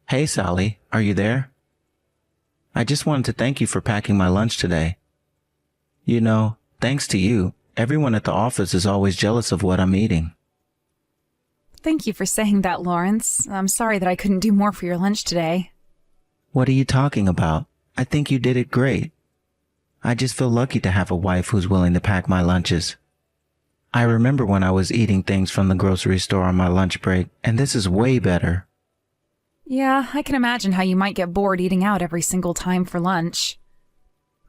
Hey, Sally, are you there? I just wanted to thank you for packing my lunch today. You know, thanks to you, everyone at the office is always jealous of what I'm eating. Thank you for saying that, Lawrence. I'm sorry that I couldn't do more for your lunch today. What are you talking about? I think you did it great. I just feel lucky to have a wife who's willing to pack my lunches. I remember when I was eating things from the grocery store on my lunch break, and this is way better. Yeah, I can imagine how you might get bored eating out every single time for lunch.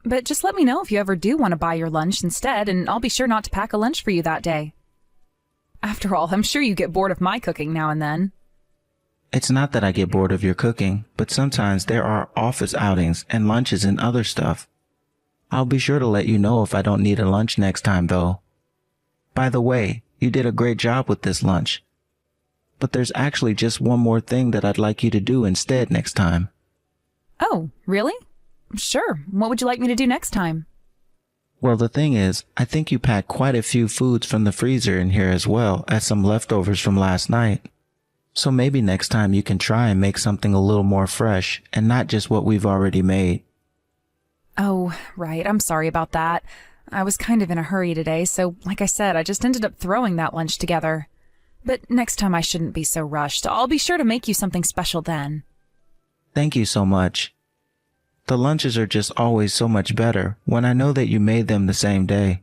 But just let me know if you ever do want to buy your lunch instead, and I'll be sure not to pack a lunch for you that day. After all, I'm sure you get bored of my cooking now and then. It's not that I get bored of your cooking, but sometimes there are office outings and lunches and other stuff. I'll be sure to let you know if I don't need a lunch next time, though. By the way, you did a great job with this lunch. But there's actually just one more thing that I'd like you to do instead next time. Oh, really? Sure. What would you like me to do next time? Well, the thing is, I think you packed quite a few foods from the freezer in here as well as some leftovers from last night. So maybe next time you can try and make something a little more fresh and not just what we've already made. Oh, right. I'm sorry about that. I was kind of in a hurry today, so like I said, I just ended up throwing that lunch together. But next time I shouldn't be so rushed. I'll be sure to make you something special then. Thank you so much. The lunches are just always so much better when I know that you made them the same day.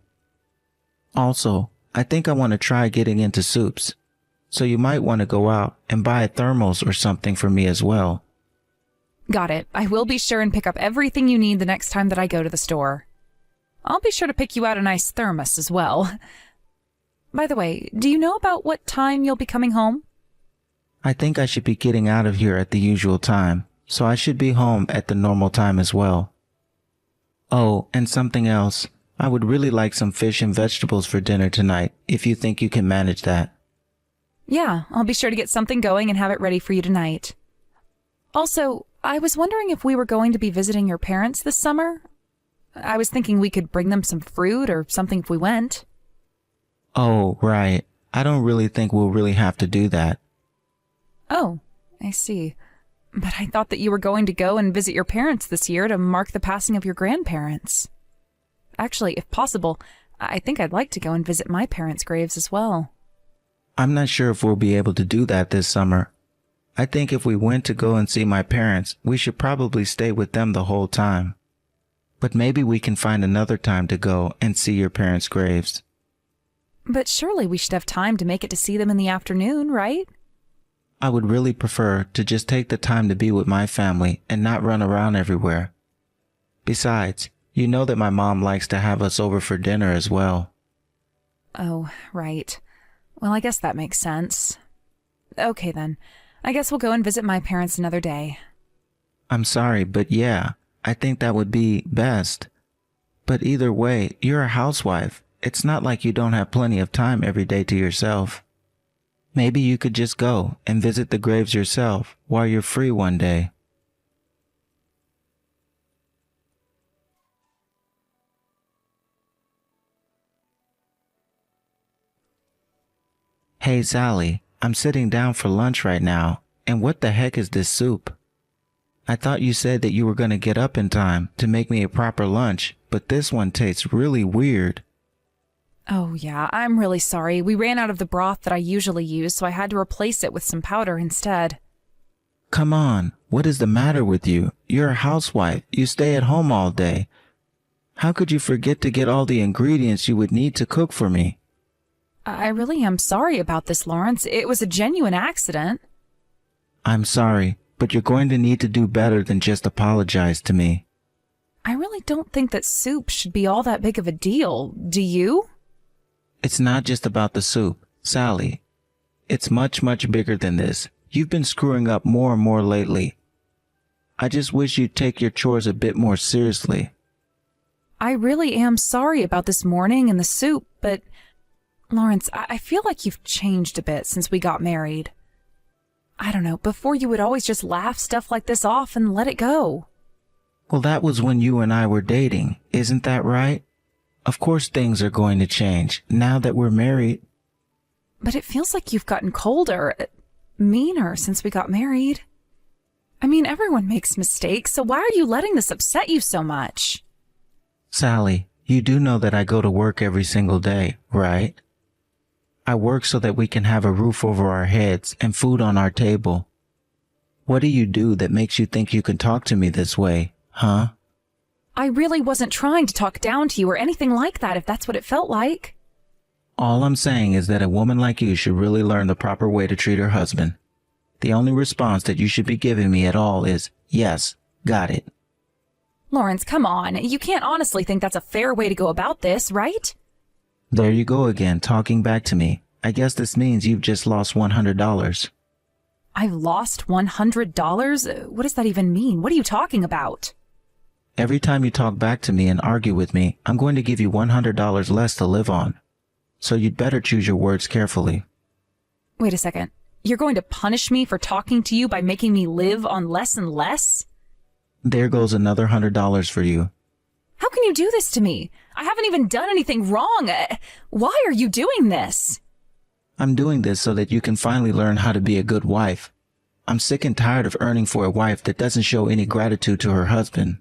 Also, I think I want to try getting into soups. So you might want to go out and buy a thermos or something for me as well. Got it. I will be sure and pick up everything you need the next time that I go to the store. I'll be sure to pick you out a nice thermos as well. By the way, do you know about what time you'll be coming home? I think I should be getting out of here at the usual time, so I should be home at the normal time as well. Oh, and something else. I would really like some fish and vegetables for dinner tonight, if you think you can manage that. Yeah, I'll be sure to get something going and have it ready for you tonight. Also, I was wondering if we were going to be visiting your parents this summer. I was thinking we could bring them some fruit or something if we went. Oh, right. I don't really think we'll really have to do that. Oh, I see. But I thought that you were going to go and visit your parents this year to mark the passing of your grandparents. Actually, if possible, I think I'd like to go and visit my parents' graves as well. I'm not sure if we'll be able to do that this summer. I think if we went to go and see my parents, we should probably stay with them the whole time. But maybe we can find another time to go and see your parents' graves. But surely we should have time to make it to see them in the afternoon, right? I would really prefer to just take the time to be with my family and not run around everywhere. Besides, you know that my mom likes to have us over for dinner as well. Oh, right. Well, I guess that makes sense. Okay then. I guess we'll go and visit my parents another day. I'm sorry, but yeah, I think that would be best. But either way, you're a housewife. It's not like you don't have plenty of time every day to yourself. Maybe you could just go and visit the graves yourself while you're free one day. Hey, Sally, I'm sitting down for lunch right now, and what the heck is this soup? I thought you said that you were going to get up in time to make me a proper lunch, but this one tastes really weird. Oh yeah, I'm really sorry. We ran out of the broth that I usually use, so I had to replace it with some powder instead. Come on, what is the matter with you? You're a housewife. You stay at home all day. How could you forget to get all the ingredients you would need to cook for me? I really am sorry about this, Lawrence. It was a genuine accident. I'm sorry, but you're going to need to do better than just apologize to me. I really don't think that soup should be all that big of a deal. Do you? It's not just about the soup, Sally. It's much, much bigger than this. You've been screwing up more and more lately. I just wish you'd take your chores a bit more seriously. I really am sorry about this morning and the soup, but Lawrence, I feel like you've changed a bit since we got married. I don't know, before you would always just laugh stuff like this off and let it go. Well, that was when you and I were dating, isn't that right? Of course things are going to change now that we're married. But it feels like you've gotten colder, meaner since we got married. I mean, everyone makes mistakes, so why are you letting this upset you so much? Sally, you do know that I go to work every single day, right? I work so that we can have a roof over our heads and food on our table. What do you do that makes you think you can talk to me this way, huh? I really wasn't trying to talk down to you or anything like that if that's what it felt like. All I'm saying is that a woman like you should really learn the proper way to treat her husband. The only response that you should be giving me at all is, yes, got it. Lawrence, come on. You can't honestly think that's a fair way to go about this, right? There you go again, talking back to me. I guess this means you've just lost $100. I've lost $100? What does that even mean? What are you talking about? Every time you talk back to me and argue with me, I'm going to give you $100 less to live on. So you'd better choose your words carefully. Wait a second. You're going to punish me for talking to you by making me live on less and less? There goes another $100 for you. How can you do this to me? I haven't even done anything wrong. Why are you doing this? I'm doing this so that you can finally learn how to be a good wife. I'm sick and tired of earning for a wife that doesn't show any gratitude to her husband.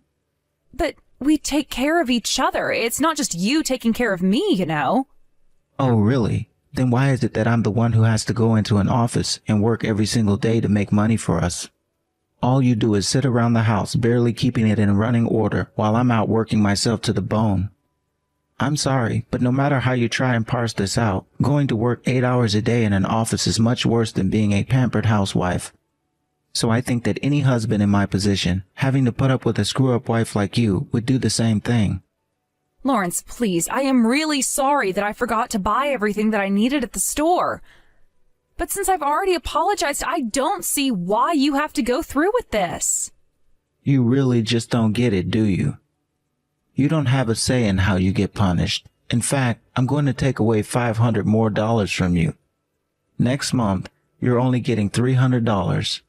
But we take care of each other. It's not just you taking care of me, you know. Oh, really? Then why is it that I'm the one who has to go into an office and work every single day to make money for us? All you do is sit around the house, barely keeping it in running order, while I'm out working myself to the bone. I'm sorry, but no matter how you try and parse this out, going to work 8 hours a day in an office is much worse than being a pampered housewife. So I think that any husband in my position, having to put up with a screw-up wife like you, would do the same thing. Lawrence, please, I am really sorry that I forgot to buy everything that I needed at the store. But since I've already apologized, I don't see why you have to go through with this. You really just don't get it, do you? You don't have a say in how you get punished. In fact, I'm going to take away $500 more from you. Next month, you're only getting $300.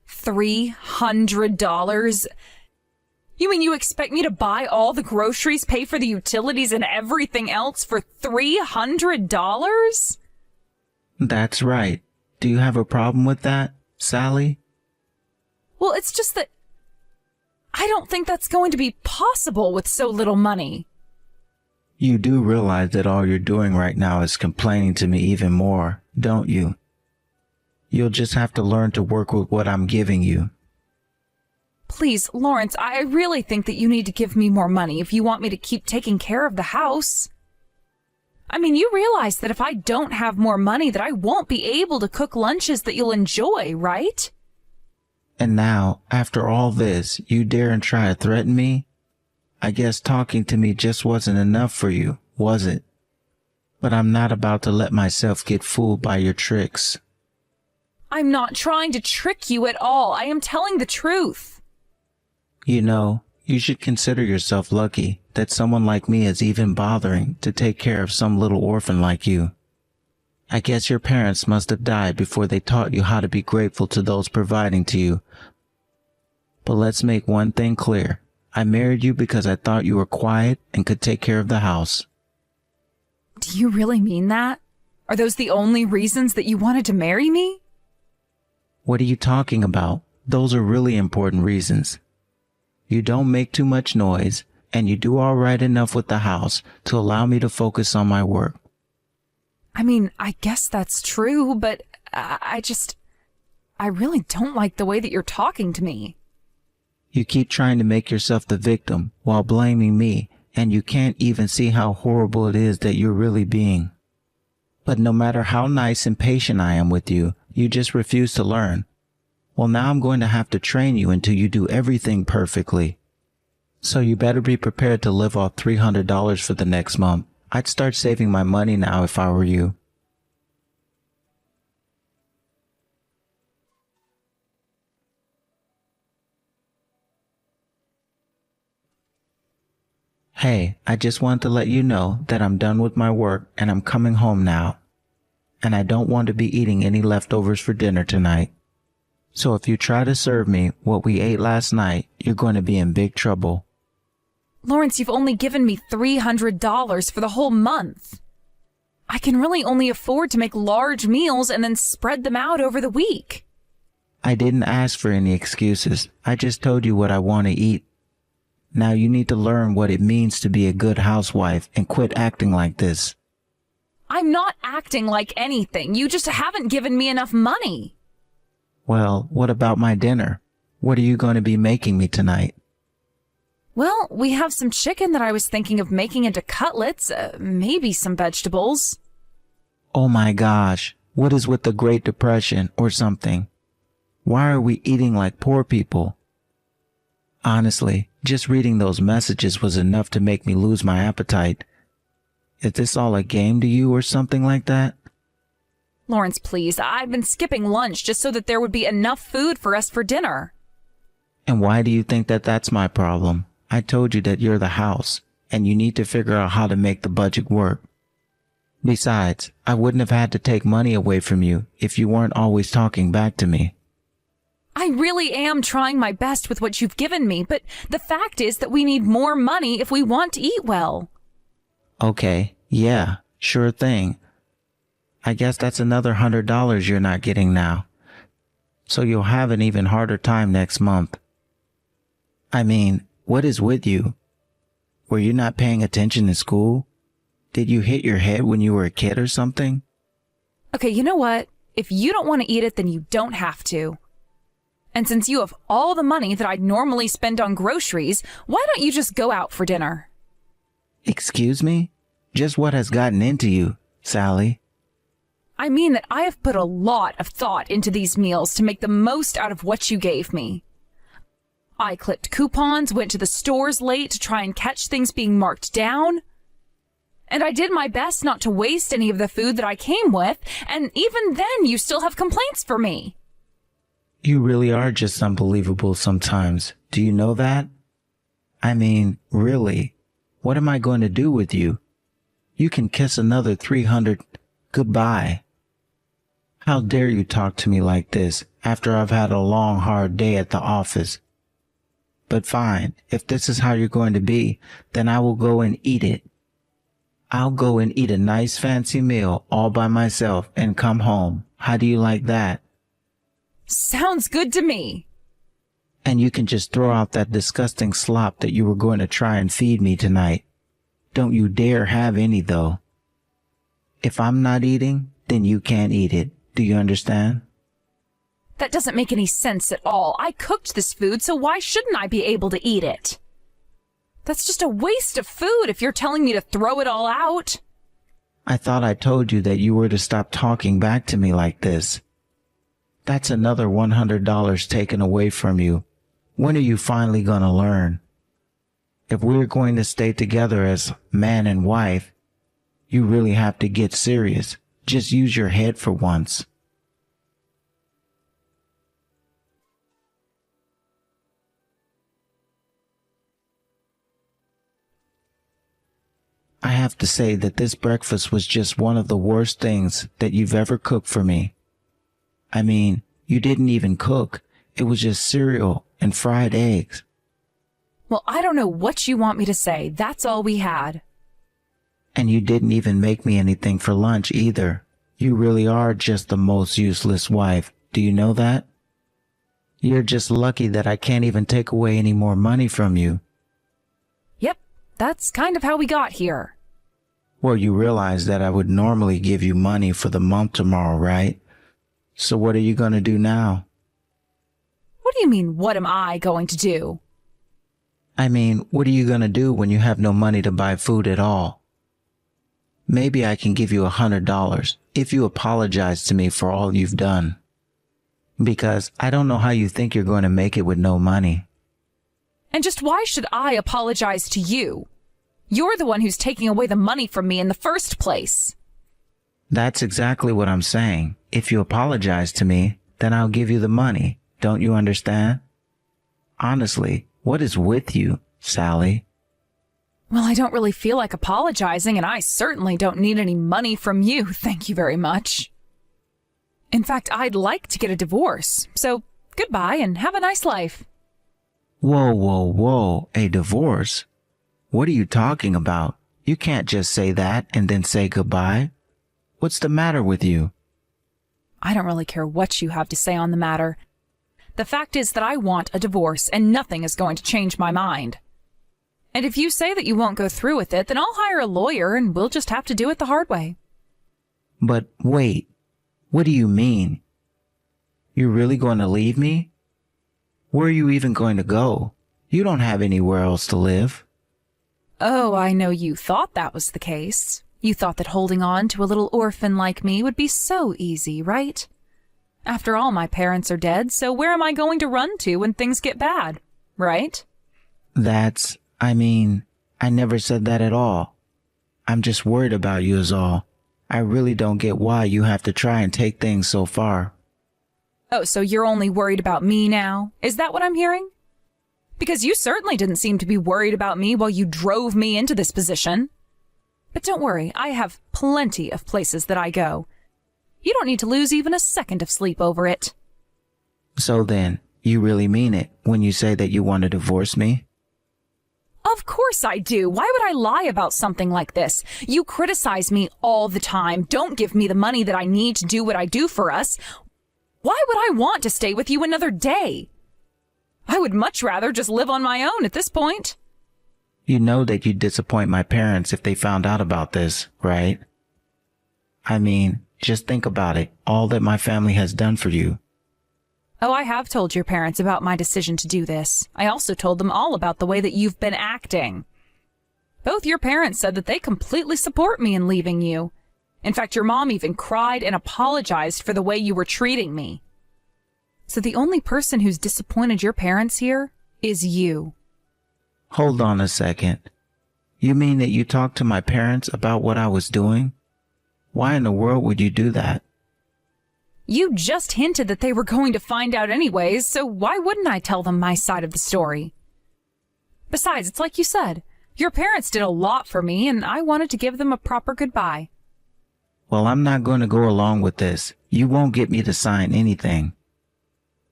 $300? You mean you expect me to buy all the groceries, pay for the utilities, and everything else for $300? That's right. Do you have a problem with that, Sally? Well, it's just that I don't think that's going to be possible with so little money. You do realize that all you're doing right now is complaining to me even more, don't you? You'll just have to learn to work with what I'm giving you. Please, Lawrence, I really think that you need to give me more money if you want me to keep taking care of the house. I mean, you realize that if I don't have more money that I won't be able to cook lunches that you'll enjoy, right? And now, after all this, you dare and try to threaten me? I guess talking to me just wasn't enough for you, was it? But I'm not about to let myself get fooled by your tricks. I'm not trying to trick you at all. I am telling the truth. You know, you should consider yourself lucky that someone like me is even bothering to take care of some little orphan like you. I guess your parents must have died before they taught you how to be grateful to those providing to you. But let's make one thing clear. I married you because I thought you were quiet and could take care of the house. Do you really mean that? Are those the only reasons that you wanted to marry me? What are you talking about? Those are really important reasons. You don't make too much noise, and you do all right enough with the house to allow me to focus on my work. I mean, I guess that's true, but I really don't like the way that you're talking to me. You keep trying to make yourself the victim while blaming me, and you can't even see how horrible it is that you're really being. But no matter how nice and patient I am with you, you just refuse to learn. Well, now I'm going to have to train you until you do everything perfectly. So you better be prepared to live off $300 for the next month. I'd start saving my money now if I were you. Hey, I just wanted to let you know that I'm done with my work and I'm coming home now. And I don't want to be eating any leftovers for dinner tonight. So if you try to serve me what we ate last night, you're going to be in big trouble. Lawrence, you've only given me $300 for the whole month. I can really only afford to make large meals and then spread them out over the week. I didn't ask for any excuses. I just told you what I want to eat. Now you need to learn what it means to be a good housewife and quit acting like this. I'm not acting like anything. You just haven't given me enough money. Well, what about my dinner? What are you going to be making me tonight? Well, we have some chicken that I was thinking of making into cutlets, maybe some vegetables. Oh my gosh, what is with the Great Depression or something? Why are we eating like poor people? Honestly, just reading those messages was enough to make me lose my appetite. Is this all a game to you or something like that? Lawrence, please, I've been skipping lunch just so that there would be enough food for us for dinner. And why do you think that that's my problem? I told you that you're the house, and you need to figure out how to make the budget work. Besides, I wouldn't have had to take money away from you if you weren't always talking back to me. I really am trying my best with what you've given me, but the fact is that we need more money if we want to eat well. Okay, yeah, sure thing. I guess that's another $100 you're not getting now. So you'll have an even harder time next month. I mean, what is with you? Were you not paying attention in school? Did you hit your head when you were a kid or something? Okay, you know what? If you don't want to eat it, then you don't have to. And since you have all the money that I'd normally spend on groceries, why don't you just go out for dinner? Excuse me? Just what has gotten into you, Sally? I mean that I have put a lot of thought into these meals to make the most out of what you gave me. I clipped coupons, went to the stores late to try and catch things being marked down. And I did my best not to waste any of the food that I came with, and even then you still have complaints for me. You really are just unbelievable sometimes. Do you know that? I mean, really, what am I going to do with you? You can kiss another 300 goodbye. How dare you talk to me like this after I've had a long, hard day at the office? But fine, if this is how you're going to be, then I will go and eat it. I'll go and eat a nice fancy meal all by myself and come home. How do you like that? Sounds good to me. And you can just throw out that disgusting slop that you were going to try and feed me tonight. Don't you dare have any, though. If I'm not eating, then you can't eat it. Do you understand? That doesn't make any sense at all. I cooked this food, so why shouldn't I be able to eat it? That's just a waste of food if you're telling me to throw it all out. I thought I told you that you were to stop talking back to me like this. That's another $100 taken away from you. When are you finally going to learn? If we're going to stay together as man and wife, you really have to get serious. Just use your head for once. I have to say that this breakfast was just one of the worst things that you've ever cooked for me. I mean, you didn't even cook. It was just cereal and fried eggs. Well, I don't know what you want me to say. That's all we had. And you didn't even make me anything for lunch either. You really are just the most useless wife. Do you know that? You're just lucky that I can't even take away any more money from you. Yep, that's kind of how we got here. Well, you realize that I would normally give you money for the month tomorrow, right? So what are you going to do now? What do you mean, what am I going to do? I mean, what are you going to do when you have no money to buy food at all? Maybe I can give you $100 if you apologize to me for all you've done. Because I don't know how you think you're going to make it with no money. And just why should I apologize to you? You're the one who's taking away the money from me in the first place. That's exactly what I'm saying. If you apologize to me, then I'll give you the money. Don't you understand? Honestly, what is with you, Sally? Well, I don't really feel like apologizing, and I certainly don't need any money from you, thank you very much. In fact, I'd like to get a divorce, so goodbye and have a nice life. Whoa, whoa, whoa, a divorce? What are you talking about? You can't just say that and then say goodbye. What's the matter with you? I don't really care what you have to say on the matter. The fact is that I want a divorce, and nothing is going to change my mind. And if you say that you won't go through with it, then I'll hire a lawyer and we'll just have to do it the hard way. But wait, what do you mean? You're really going to leave me? Where are you even going to go? You don't have anywhere else to live. Oh, I know you thought that was the case. You thought that holding on to a little orphan like me would be so easy, right? After all, my parents are dead, so where am I going to run to when things get bad, right? I never said that at all. I'm just worried about you is all. I really don't get why you have to try and take things so far. Oh, so you're only worried about me now? Is that what I'm hearing? Because you certainly didn't seem to be worried about me while you drove me into this position. But don't worry, I have plenty of places that I go. You don't need to lose even a second of sleep over it. So then, you really mean it when you say that you want to divorce me? Of course I do. Why would I lie about something like this? You criticize me all the time, don't give me the money that I need to do what I do for us. Why would I want to stay with you another day? I would much rather just live on my own at this point. You know that you'd disappoint my parents if they found out about this, right? Just think about it, all that my family has done for you. Oh, I have told your parents about my decision to do this. I also told them all about the way that you've been acting. Both your parents said that they completely support me in leaving you. In fact, your mom even cried and apologized for the way you were treating me. So the only person who's disappointed your parents here is you. Hold on a second. You mean that you talked to my parents about what I was doing? Why in the world would you do that? You just hinted that they were going to find out anyways, so why wouldn't I tell them my side of the story? Besides, it's like you said, your parents did a lot for me, and I wanted to give them a proper goodbye. Well, I'm not going to go along with this. You won't get me to sign anything.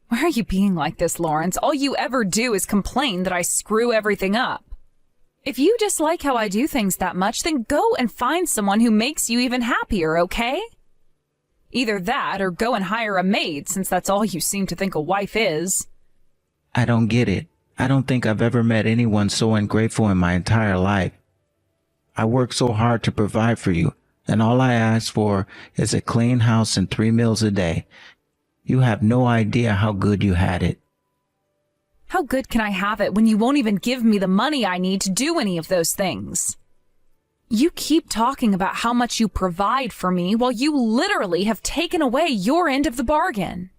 Why are you being like this, Lawrence? All you ever do is complain that I screw everything up. If you dislike how I do things that much, then go and find someone who makes you even happier, okay? Either that or go and hire a maid, since that's all you seem to think a wife is. I don't get it. I don't think I've ever met anyone so ungrateful in my entire life. I work so hard to provide for you, and all I ask for is a clean house and 3 meals a day. You have no idea how good you had it. How good can I have it when you won't even give me the money I need to do any of those things? You keep talking about how much you provide for me while you literally have taken away your end of the bargain.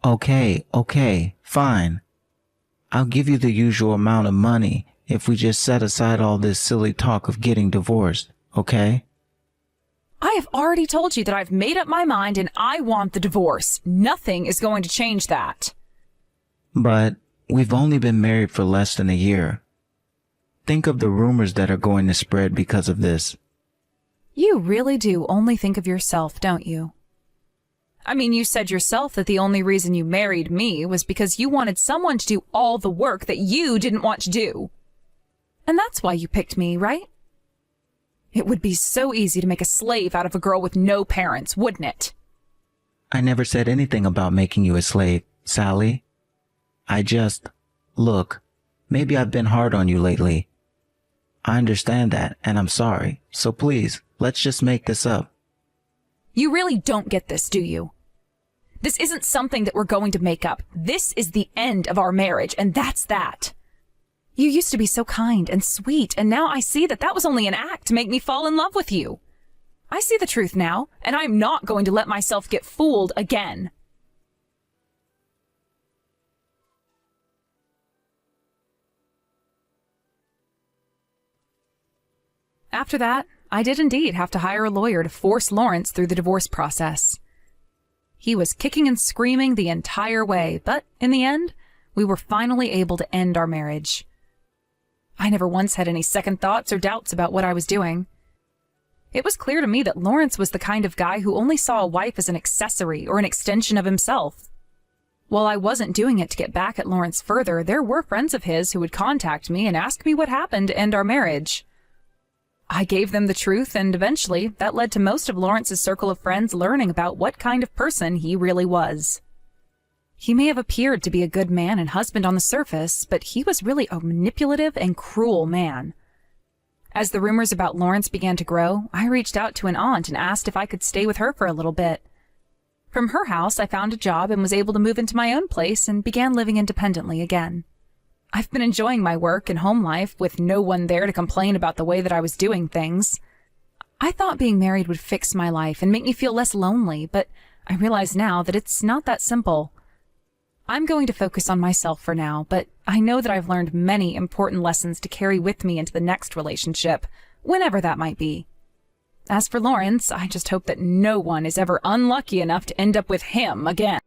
Okay, fine. I'll give you the usual amount of money if we just set aside all this silly talk of getting divorced, okay? I have already told you that I've made up my mind and I want the divorce. Nothing is going to change that. But we've only been married for less than a year. Think of the rumors that are going to spread because of this. You really do only think of yourself, don't you? You said yourself that the only reason you married me was because you wanted someone to do all the work that you didn't want to do. And that's why you picked me, right? It would be so easy to make a slave out of a girl with no parents, wouldn't it? I never said anything about making you a slave, Sally. Look, maybe I've been hard on you lately. I understand that, and I'm sorry. So please, let's just make this up. You really don't get this, do you? This isn't something that we're going to make up. This is the end of our marriage, and that's that. You used to be so kind and sweet, and now I see that that was only an act to make me fall in love with you. I see the truth now, and I'm not going to let myself get fooled again. After that, I did indeed have to hire a lawyer to force Lawrence through the divorce process. He was kicking and screaming the entire way, but in the end, we were finally able to end our marriage. I never once had any second thoughts or doubts about what I was doing. It was clear to me that Lawrence was the kind of guy who only saw a wife as an accessory or an extension of himself. While I wasn't doing it to get back at Lawrence further, there were friends of his who would contact me and ask me what happened to end our marriage. I gave them the truth, and eventually that led to most of Lawrence's circle of friends learning about what kind of person he really was. He may have appeared to be a good man and husband on the surface, but he was really a manipulative and cruel man. As the rumors about Lawrence began to grow, I reached out to an aunt and asked if I could stay with her for a little bit. From her house, I found a job and was able to move into my own place and began living independently again. I've been enjoying my work and home life with no one there to complain about the way that I was doing things. I thought being married would fix my life and make me feel less lonely, but I realize now that it's not that simple. I'm going to focus on myself for now, but I know that I've learned many important lessons to carry with me into the next relationship, whenever that might be. As for Lawrence, I just hope that no one is ever unlucky enough to end up with him again.